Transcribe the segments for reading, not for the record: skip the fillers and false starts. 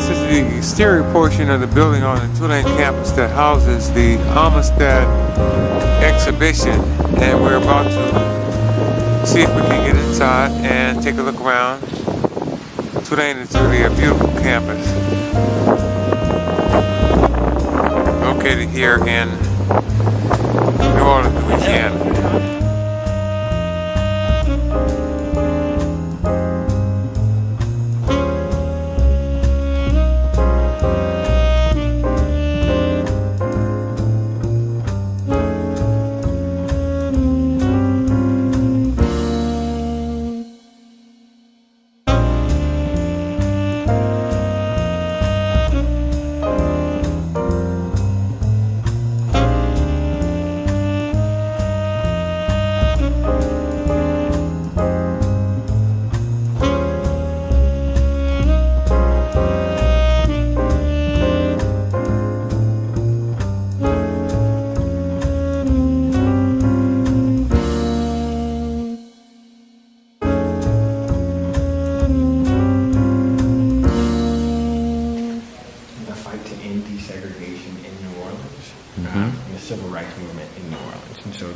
This is the exterior portion of the building on the Tulane campus that houses the Amistad exhibition, and we're about to see if we can get inside and take a look around. Tulane is really a beautiful campus located here in New Orleans, Louisiana.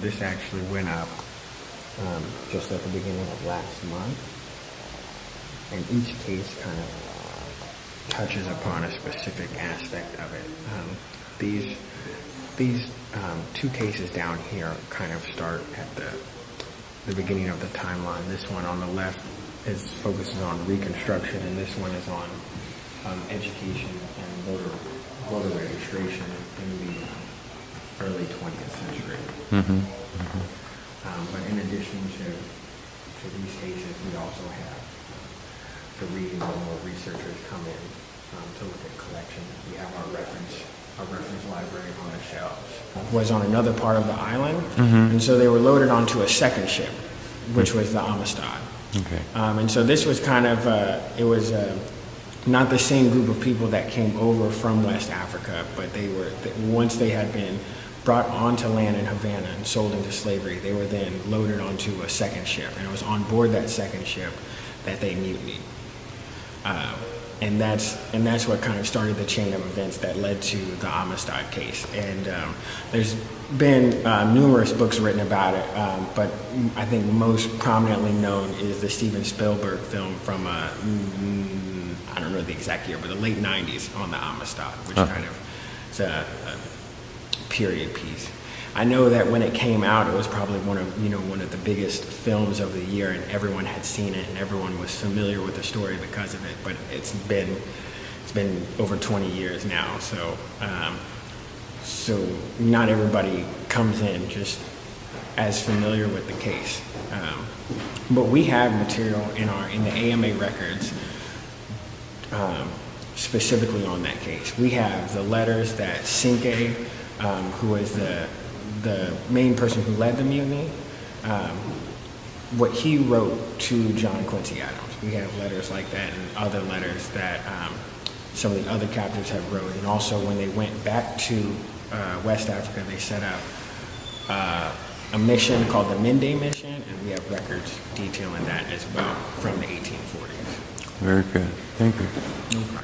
This actually went up just at the beginning of last month, and each case kind of touches upon a specific aspect of it. These two cases down here kind of start at the beginning of the timeline. This one on the left focuses on Reconstruction, and this one is on education and voter registration in the early 20th century. But in addition to these cases, we also have the reading where more researchers come in to look at collections. We have our reference library on the shelves. Was on another part of the island, and so they were loaded onto a second ship, which was the Amistad. Okay. And so this was kind of not the same group of people that came over from West Africa, but they were once they had been brought onto land in Havana and sold into slavery, they were then loaded onto a second ship, and it was on board that second ship that they mutinied. And that's what kind of started the chain of events that led to the Amistad case. And there's been numerous books written about it, but I think most prominently known is the Steven Spielberg film from I don't know the exact year, but the late 90s on the Amistad, which kind of is a period piece. I know that when it came out, it was probably one of the biggest films of the year, and everyone had seen it, and everyone was familiar with the story because of it. But it's been over 20 years now, so not everybody comes in just as familiar with the case. But we have material in the AMA records specifically on that case. We have the letters that Cinque, who was the main person who led the mutiny, what he wrote to John Quincy Adams. We have letters like that and other letters that some of the other captives have wrote. And also when they went back to West Africa, they set up a mission called the Mende Mission, and we have records detailing that as well from the 1840s. Very good. Thank you. No problem.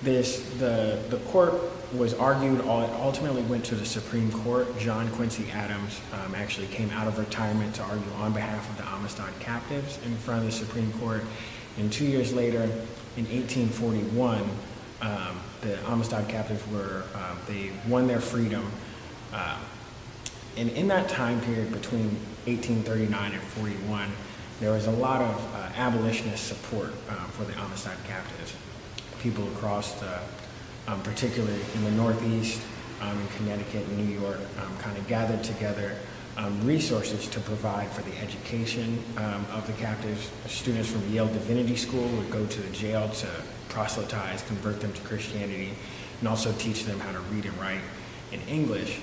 The court was argued, ultimately went to the Supreme Court. John Quincy Adams actually came out of retirement to argue on behalf of the Amistad captives in front of the Supreme Court. And 2 years later, in 1841, the Amistad captives they won their freedom. And in that time period between 1839 and 41, there was a lot of abolitionist support for the Amistad captives. People across particularly in the Northeast, in Connecticut and New York, kind of gathered together resources to provide for the education of the captives. Students from Yale Divinity School would go to the jail to proselytize, convert them to Christianity, and also teach them how to read and write in English.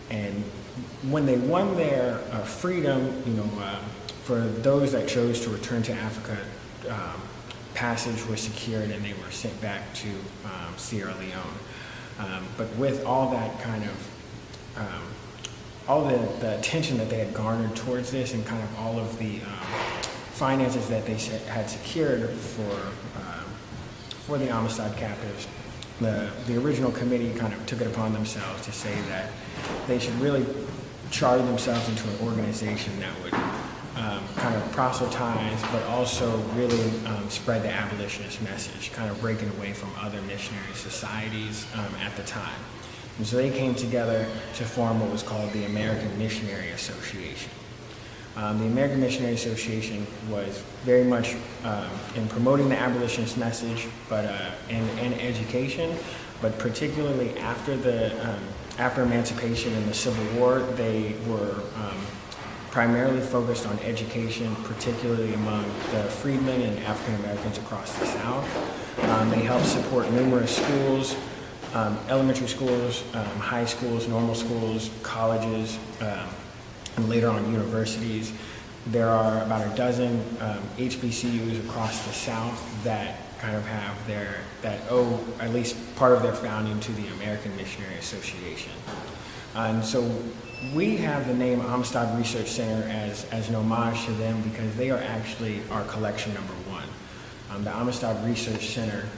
And when they won their freedom, for those that chose to return to Africa, passage was secured and they were sent back to Sierra Leone. But with all that kind of, all the attention that they had garnered towards this, and kind of all of the finances that they had secured for the Amistad captives, the original committee kind of took it upon themselves to say that they should really charter themselves into an organization that would kind of proselytize, but also really spread the abolitionist message, kind of breaking away from other missionary societies at the time. And so they came together to form what was called the American Missionary Association. The American Missionary Association was very much in promoting the abolitionist message, but and education, but particularly after emancipation and the Civil War, they were primarily focused on education, particularly among the freedmen and African Americans across the South. They helped support numerous schools, elementary schools, high schools, normal schools, colleges, and later on universities. There are about a dozen HBCUs across the South that kind of have that owe at least part of their founding to the American Missionary Association. And so we have the name Amistad Research Center as an homage to them because they are actually our collection number one. The Amistad Research Center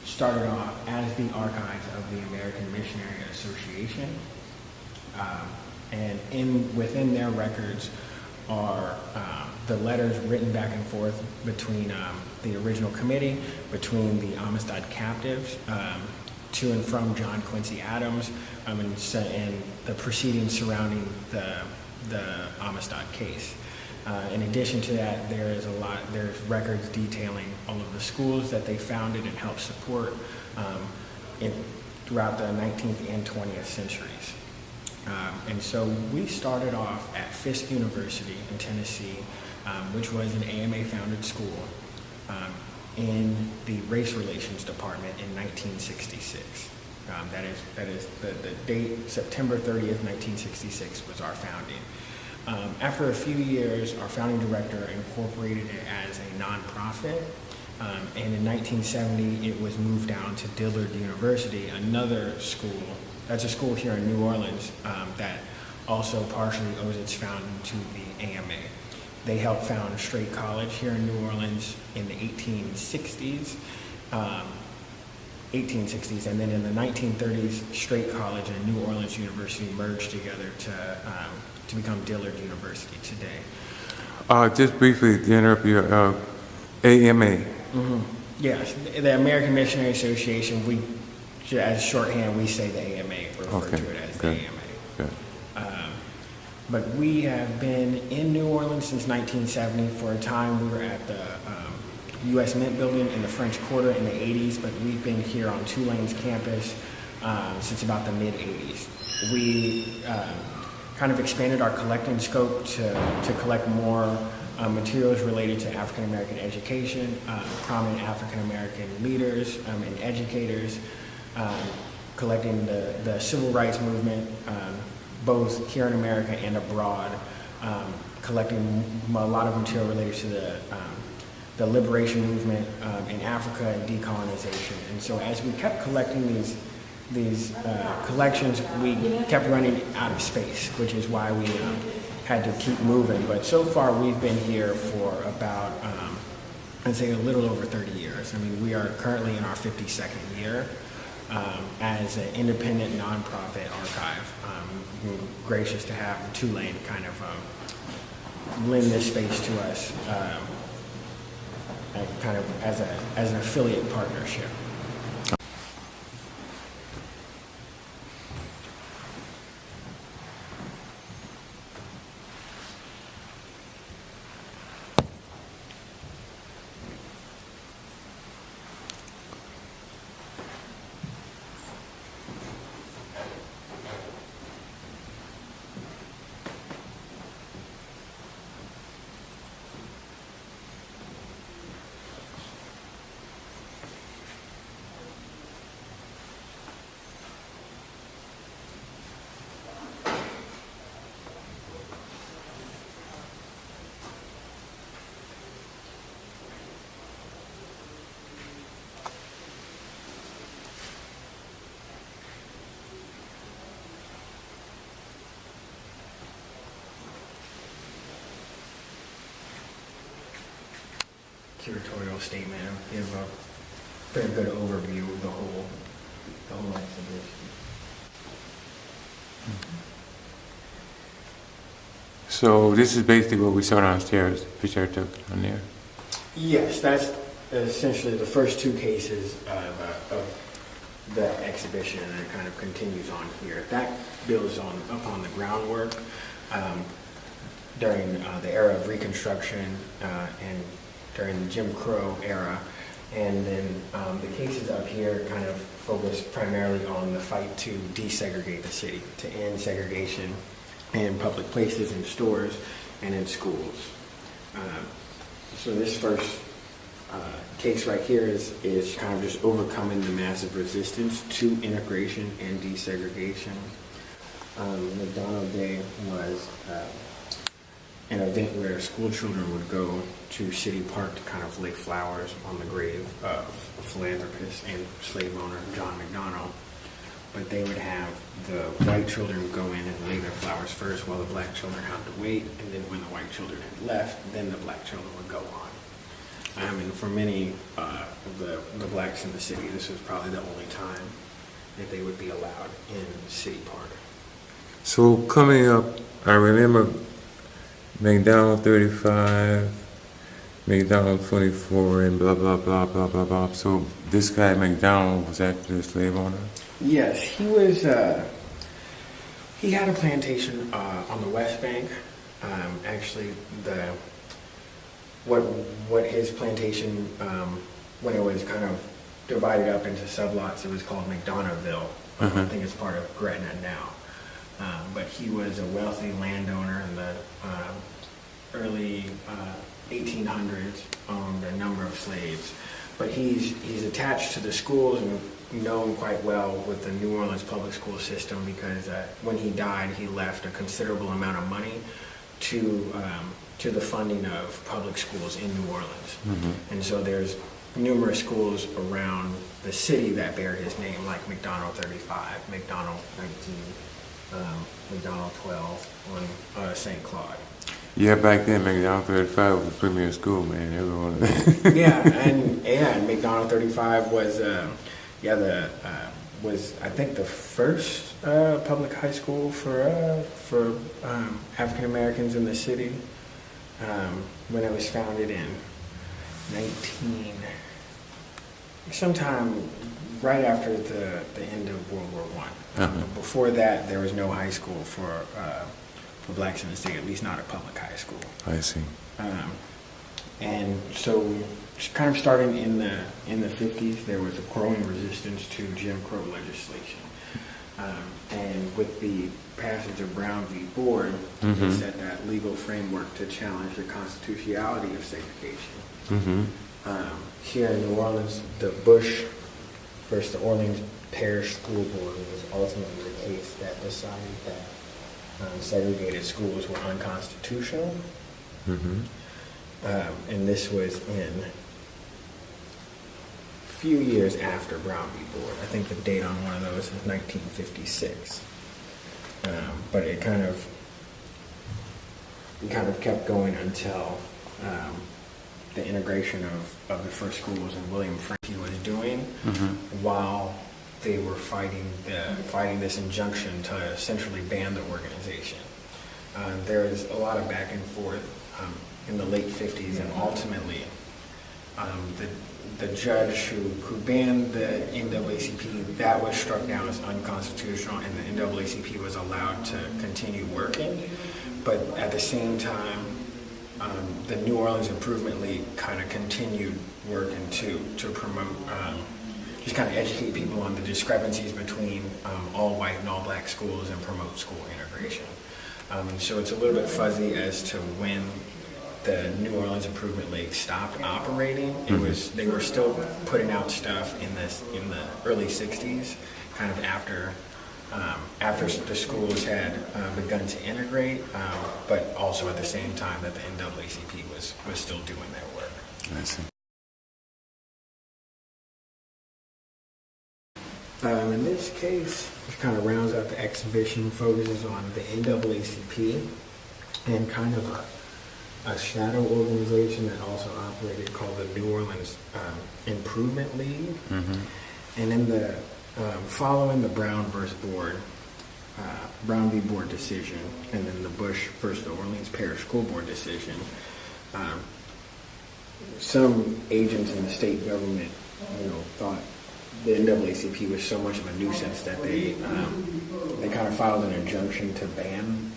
started off as the archives of the American Missionary Association. And within their records are the letters written back and forth between the original committee, between the Amistad captives, to and from John Quincy Adams, and the proceedings surrounding the Amistad case. In addition to that, there's records detailing all of the schools that they founded and helped support throughout the 19th and 20th centuries. And so we started off at Fisk University in Tennessee, which was an AMA-founded school, in the Race Relations Department in 1966. That is the date, September 30th, 1966 was our founding. After a few years, our founding director incorporated it as a nonprofit, and in 1970 it was moved down to Dillard University, another school. That's a school here in New Orleans that also partially owes its founding to the AMA. They helped found Straight College here in New Orleans in the 1860s, and then in the 1930s, Straight College and New Orleans University merged together to become Dillard University today. Just briefly to interrupt you, AMA. Mm-hmm. Yes, the American Missionary Association, as shorthand, we say the AMA, refer to it as the AMA. Okay. But we have been in New Orleans since 1970. For a time, we were at the U.S. Mint Building in the French Quarter in the 80s, but we've been here on Tulane's campus since about the mid-80s. We kind of expanded our collecting scope to collect more materials related to African American education, prominent African American leaders and educators, collecting the civil rights movement, both here in America and abroad, collecting a lot of material related to the liberation movement in Africa and decolonization. And so as we kept collecting these collections, we kept running out of space, which is why we had to keep moving. But so far we've been here for about, I'd say a little over 30 years. I mean, we are currently in our 52nd year as an independent nonprofit archive. We're gracious to have Tulane kind of lend this space to us kind of as an affiliate partnership. curatorial statement. It'll give a very good overview of the whole exhibition. So this is basically what we saw downstairs, picture I took on there. Yes, that's essentially the first two cases of the exhibition, and it kind of continues on here. That builds upon the groundwork during the era of Reconstruction and during the Jim Crow era. And then the cases up here kind of focus primarily on the fight to desegregate the city, to end segregation in public places, in stores, and in schools. So this first case right here is kind of just overcoming the massive resistance to integration and desegregation. McDonald Day was an event where school children would go to City Park to kind of lay flowers on the grave of philanthropist and slave owner John McDonald. But they would have the white children go in and lay their flowers first while the black children had to wait, and then when the white children had left, then the black children would go on. And for many of the blacks in the city, this was probably the only time that they would be allowed in City Park. So coming up, I remember McDonald 35, McDonald 24, and blah, blah, blah, blah, blah, blah. So this guy McDonald was actually a slave owner? Yes, he was, he had a plantation on the West Bank. Actually, what his plantation, when it was kind of divided up into sublots, it was called McDonoughville. I think it's part of Gretna now. But he was a wealthy landowner in the early 1800s, owned a number of slaves. But he's attached to the schools and known quite well with the New Orleans public school system because when he died, he left a considerable amount of money to the funding of public schools in New Orleans. And so there's numerous schools around the city that bear his name, like McDonald 35, McDonald 19, McDonald 12 on St. Claude. Yeah, back then McDonald 35 was the premier school, man. Everyone. and McDonald 35 was was I think the first public high school for African Americans in the city when it was founded in sometime right after the end of World War I. Before that, there was no high school for blacks in the state, at least not a public high school. I see. And so, kind of starting in the 50s, there was a growing resistance to Jim Crow legislation. And with the passage of Brown v. Board, it set that legal framework to challenge the constitutionality of segregation. Here in New Orleans, the Bush versus the Orleans Parish School Board was ultimately the case that decided that segregated schools were unconstitutional. And this was in a few years after Brown v. Board. I think the date on one of those is 1956. But it kind of kept going until the integration of the first schools and William Frankie was doing while they were fighting this injunction to essentially ban the organization. There was a lot of back and forth in the late 50s, and ultimately the judge who banned the NAACP, that was struck down as unconstitutional, and the NAACP was allowed to continue working. But at the same time, the New Orleans Improvement League kind of continued working to promote, just kind of educate people on the discrepancies between all white and all black schools and promote school integration. So it's a little bit fuzzy as to when the New Orleans Improvement League stopped operating. They were still putting out stuff in the early 60s, kind of after the schools had begun to integrate, but also at the same time that the NAACP was still doing their work. I see. In this case, which kind of rounds out the exhibition, focuses on the NAACP and kind of a shadow organization that also operated called the New Orleans Improvement League. And in the following the Brown v. Board decision, and then the Bush versus the Orleans Parish School Board decision, some agents in the state government, thought the NAACP was so much of a nuisance that they kind of filed an injunction to ban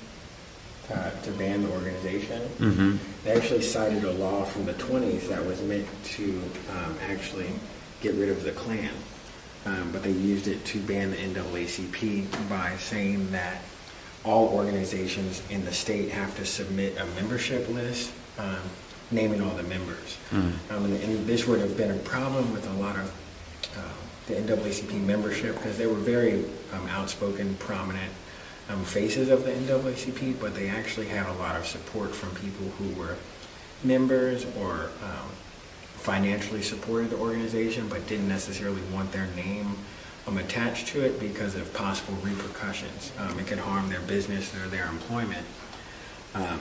the organization. They actually cited a law from the 20s that was meant to actually get rid of the Klan, but they used it to ban the NAACP by saying that all organizations in the state have to submit a membership list naming all the members. And this would have been a problem with a lot of the NAACP membership, because they were very outspoken, prominent faces of the NAACP, but they actually had a lot of support from people who were members or financially supported the organization, but didn't necessarily want their name attached to it because of possible repercussions. It could harm their business or their employment. I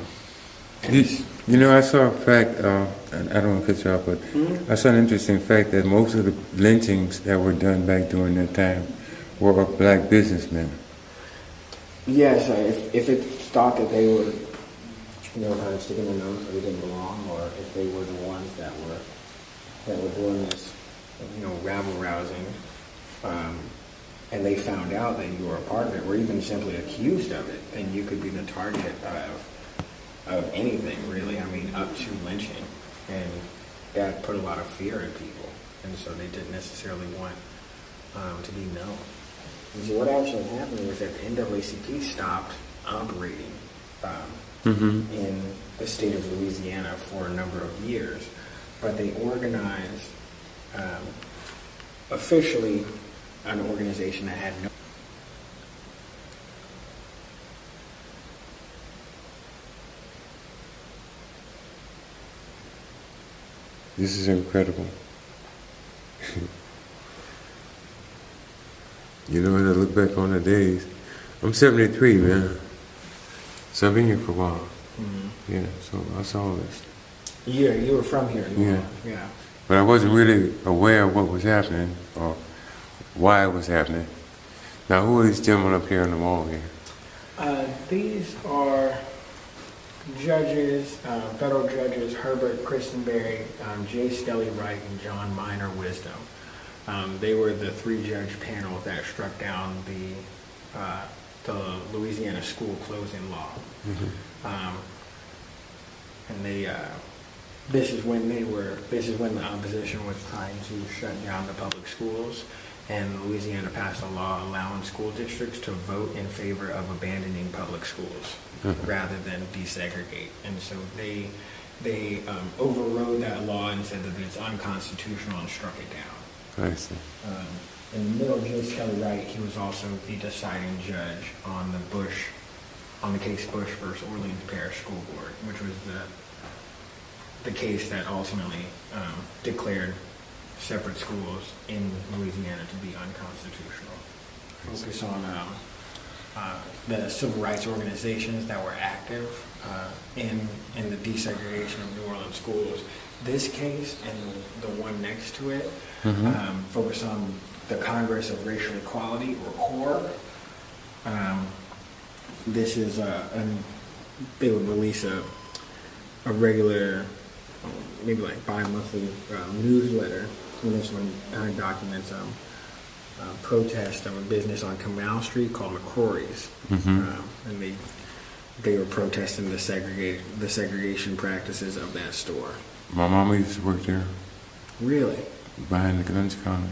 saw a fact, and I don't want to cut you off, but I saw an interesting fact that most of the lynchings that were done back during that time were of black businessmen. Yes, if it's thought that they were, kind of sticking their nose where they didn't belong, or if they were the ones that were doing this, rabble rousing, and they found out that you were a part of it, or even simply accused of it, then you could be the target of anything, really. I mean, up to lynching, and that put a lot of fear in people, and so they didn't necessarily want to be known. And so what actually happened was that the NAACP stopped operating in the state of Louisiana for a number of years, but they organized officially an organization that had no. This is incredible. As I look back on the days, I'm 73, man. So I've been here for a while. Yeah, so I saw this. Yeah, you were from here. Yeah. But I wasn't really aware of what was happening or why it was happening. Now, who are these gentlemen up here on the wall here? These are judges, federal judges, Herbert Christenberry, J. Skelly Wright, and John Minor Wisdom. They were the three-judge panel that struck down the Louisiana school closing law. And this is when the opposition was trying to shut down the public schools, and Louisiana passed a law allowing school districts to vote in favor of abandoning public schools rather than desegregate. And so they overrode that law and said that it's unconstitutional and struck it down. I see. In the middle, J. Skelly Wright, he was also the deciding judge on the case Bush versus Orleans Parish School Board, which was the case that ultimately declared separate schools in Louisiana to be unconstitutional. Focus on the civil rights organizations that were active in the desegregation of New Orleans schools. This case and the one next to it focus on the Congress of Racial Equality, or CORE. This is they would release a regular, maybe like bi-monthly newsletter. And this one documents protest of a business on Canal Street called McCrory's, and they were protesting the segregation practices of that store. My mama used to work there. Really? Behind the lunch counter.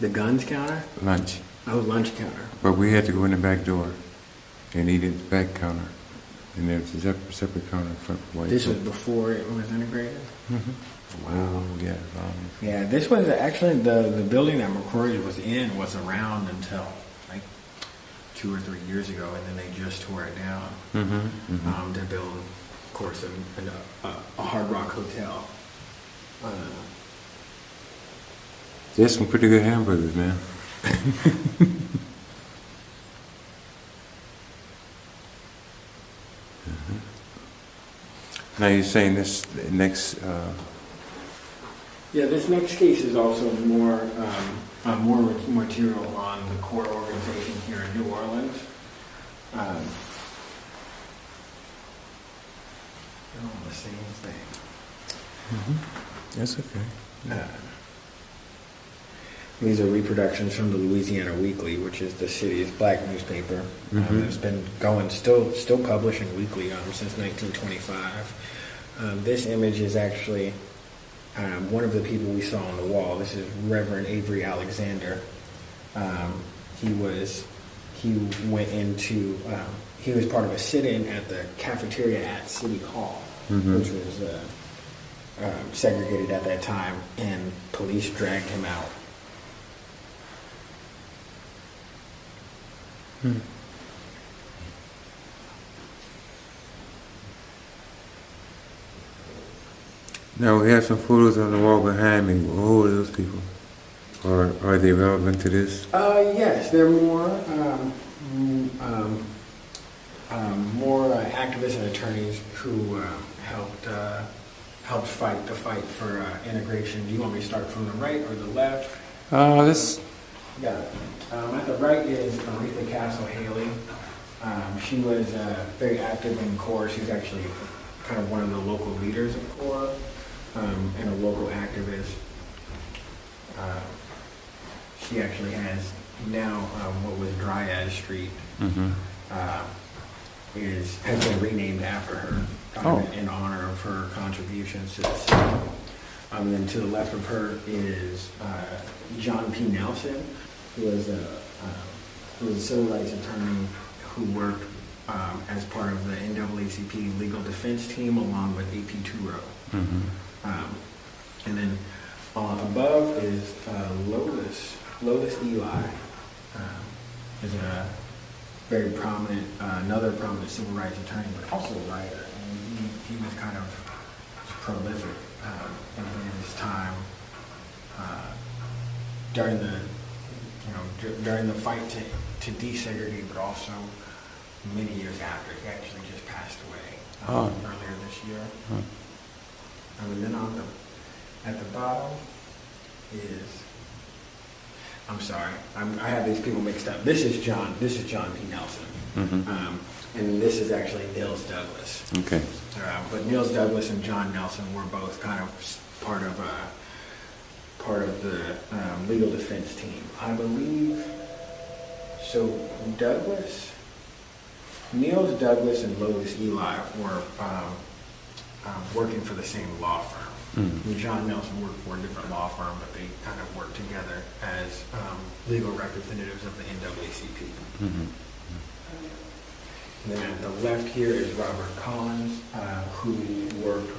The guns counter? Lunch. Oh, lunch counter. But we had to go in the back door and eat at the back counter. And there was a separate counter in front of white. This was before it was integrated? Wow. Yeah. Yeah, this was actually the building that McCrory was in was around until like 2 or 3 years ago, and then they just tore it down to build, of course, a Hard Rock hotel. There's some pretty good hamburgers, man. Now you're saying this next, Yeah, this next case is also more material on the core organization here in New Orleans. They're all the same thing. that's okay. These are reproductions from the Louisiana Weekly, which is the city's black newspaper. It's been going, still publishing weekly since 1925. This image is actually one of the people we saw on the wall. This is Reverend Avery Alexander. He was part of a sit-in at the cafeteria at City Hall, which was segregated at that time, and police dragged him out. Now we have some photos on the wall behind me. Who are those people? Or are they relevant to this? Yes, they're more activists and attorneys who helped fight the fight for integration. Do you want me to start from the right or the left? This. Got it. At the right is Aretha Castle Haley. She was very active in CORE. She's actually kind of one of the local leaders of CORE and a local activist. She actually has now what was Dryas Street has been renamed after her in honor of her contributions to the city. And then to the left of her is John P. Nelson, who was a civil rights attorney who worked as part of the NAACP legal defense team along with AP Turo. And then above is Lotus Eli, is a very prominent, another prominent civil rights attorney, but also a writer. And he was kind of prolific in his time during the fight to desegregate, but also many years after. He actually just passed away earlier this year. And then at the bottom is, I'm sorry, I have these people mixed up. This is John P. Nelson, and this is actually Nils Douglas. Okay. But Nils Douglas and John Nelson were both kind of part of the legal defense team, I believe. So Nils Douglas and Lotus Eli were working for the same law firm. John Nelson worked for a different law firm, but they kind of worked together as legal representatives of the NAACP. And then at the left here is Robert Collins, who worked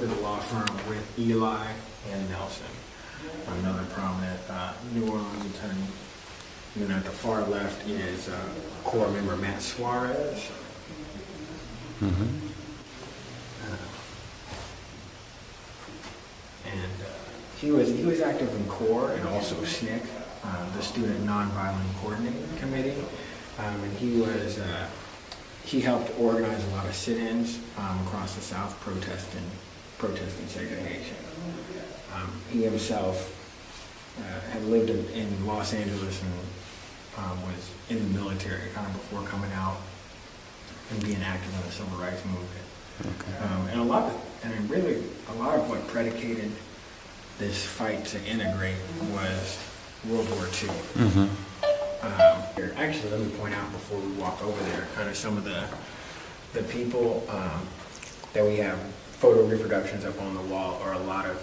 at a law firm with Eli and Nelson, another prominent New Orleans attorney. And then at the far left is CORE member Matt Suarez. He was active in CORE and also SNCC, the Student Nonviolent Coordinating Committee, and he helped organize a lot of sit-ins across the South protesting segregation. He himself had lived in Los Angeles and was in the military kind of before coming out and being active in the civil rights movement. And a lot of what predicated this fight to integrate was World War II. Actually, let me point out before we walk over there, kind of some of the people that we have photo reproductions up on the wall are a lot of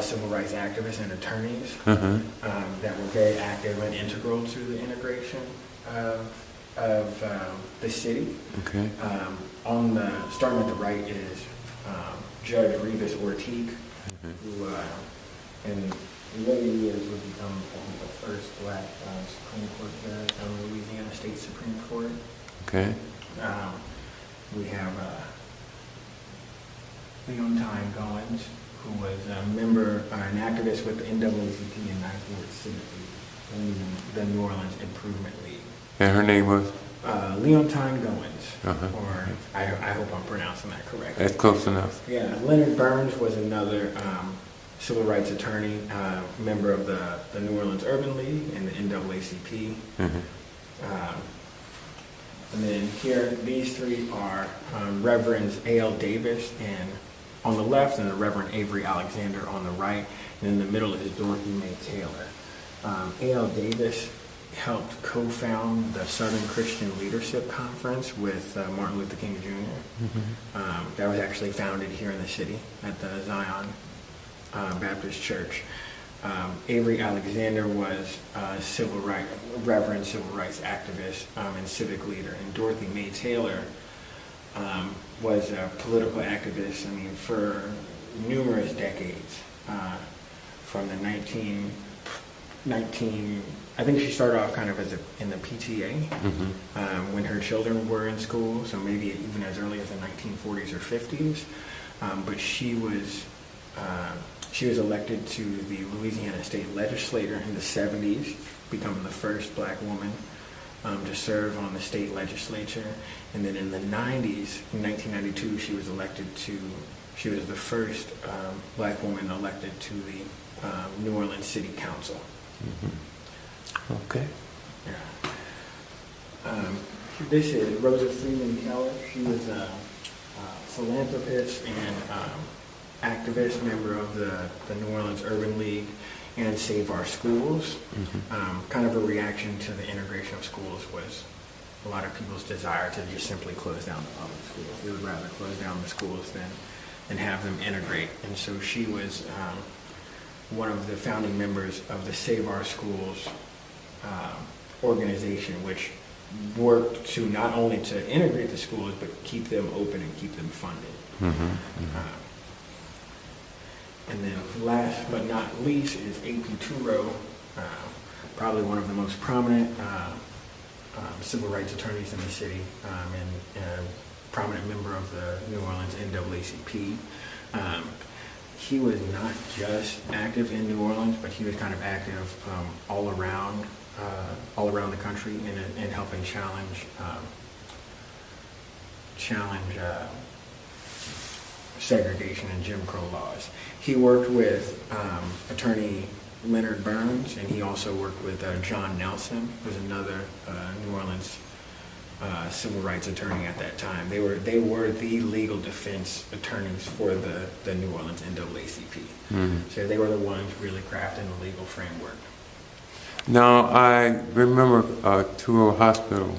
civil rights activists and attorneys that were very active and integral to the integration of the city. Okay. Starting at the right is Judge Revis Ortiz, who in later years would become, I think, the first black Supreme Court judge on the Louisiana State Supreme Court. Okay. We have Leontine Goins, who was a member, an activist with the NAACP and Ninth Ward Civic League, and the New Orleans Improvement League. And her name was? Leontine Goins, Uh-huh. or I hope I'm pronouncing that correctly. That's close enough. Yeah, Leonard Burns was another civil rights attorney, member of the New Orleans Urban League and the NAACP. And then here, these three are Reverends A.L. Davis and on the left, and the Reverend Avery Alexander on the right, and in the middle is Dorothy Mae Taylor. A.L. Davis helped co-found the Southern Christian Leadership Conference with Martin Luther King Jr. That was actually founded here in the city at the Zion Baptist Church. Avery Alexander was a Reverend civil rights activist and civic leader, and Dorothy Mae Taylor was a political activist, for numerous decades, from the 19 I think she started off kind of in the PTA when her children were in school, so maybe even as early as the 1940s or 50s. But she was elected to the Louisiana State Legislature in the 70s, becoming the first black woman to serve on the state legislature. And then in the 90s, in 1992, she was the first black woman elected to the New Orleans City Council. Okay. Yeah. This is Rosa Freeman Keller. She was a philanthropist and activist, member of the New Orleans Urban League and Save Our Schools. Kind of a reaction to the integration of schools was a lot of people's desire to just simply close down the public schools. They would rather close down the schools than have them integrate. And so she was one of the founding members of the Save Our Schools organization, which worked to not only to integrate the schools, but keep them open and keep them funded. And then last but not least is A.P. Turo, probably one of the most prominent civil rights attorneys in the city, and a prominent member of the New Orleans NAACP. He was not just active in New Orleans, but he was kind of active all around the country in helping challenge segregation and Jim Crow laws. He worked with attorney Leonard Burns, and he also worked with John Nelson, who was another New Orleans civil rights attorney at that time. They were the legal defense attorneys for the New Orleans NAACP. So they were the ones really crafting the legal framework. Now, I remember Turo Hospital.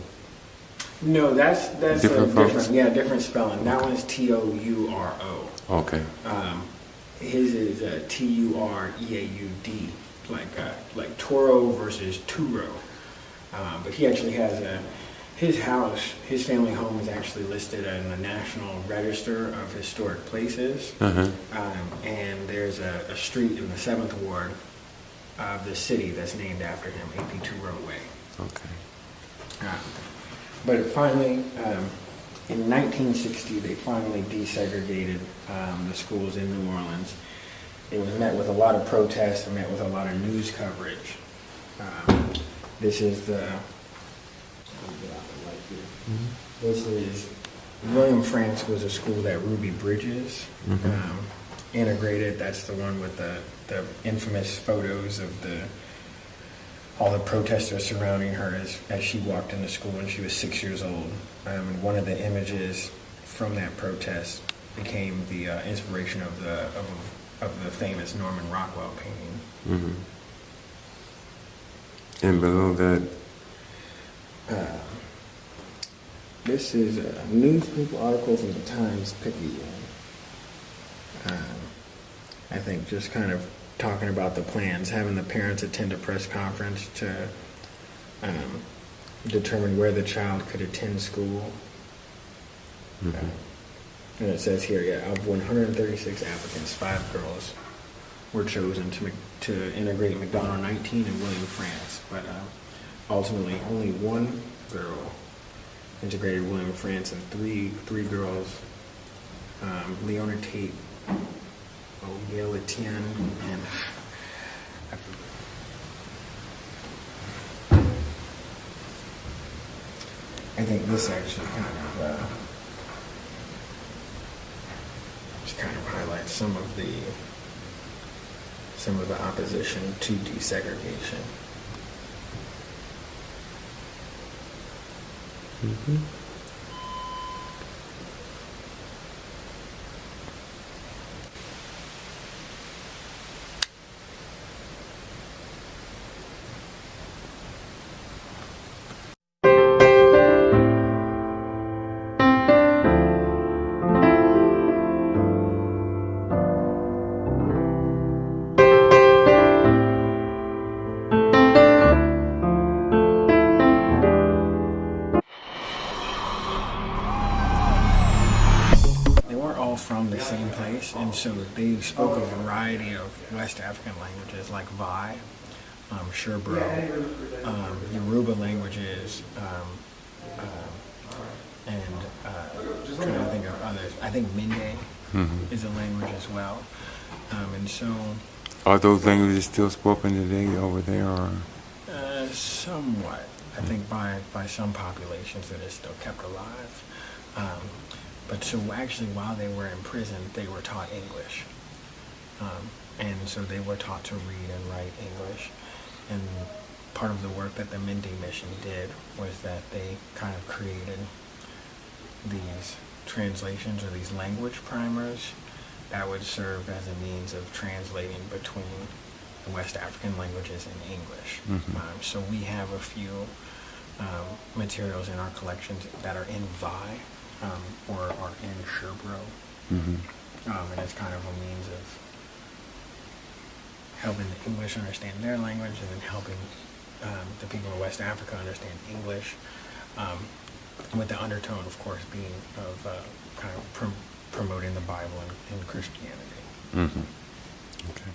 No, that's Different folks? different spelling. That one's Touro. Okay. His is Tureaud, like Toro versus Turo. But he actually has his house, his family home is actually listed in the National Register of Historic Places. And there's a street in the 7th Ward of the city that's named after him, A.P. Turo Way. Okay. But finally, in 1960, they finally desegregated the schools in New Orleans. It was met with a lot of protests and met with a lot of news coverage. This is the, let me get out the light here. This is, William France was a school that Ruby Bridges integrated. That's the one with the infamous photos of all the protesters surrounding her as she walked into school when she was 6 years old. And one of the images from that protest became the inspiration of the famous Norman Rockwell painting. And below that, this is a newspaper article from the Times-Picayune. I think just kind of talking about the plans, having the parents attend a press conference to determine where the child could attend school. And it says here, of 136 applicants, 5 girls were chosen to integrate McDonald 19 and William France, but ultimately only 1 girl integrated William France, and three girls, Leona Tate, O'Neill Etienne, and I think this actually kind of highlights some of the opposition to desegregation. Mm-hmm. From the same place, and so they spoke a variety of West African languages like Vai, Sherbro, Yoruba languages, and trying to think of others. I think Mende is a language as well, and so. Are those languages still spoken today over there, or? Somewhat. I think by some populations that is still kept alive. But so actually, while they were in prison, they were taught English. And so they were taught to read and write English. And part of the work that the Mende Mission did was that they kind of created these translations or these language primers that would serve as a means of translating between the West African languages and English. So we have a few materials in our collections that are in Vai, or are in Sherbro. And it's kind of a means of helping the English understand their language and then helping the people of West Africa understand English, with the undertone, of course, being of kind of promoting the Bible and Christianity. Okay.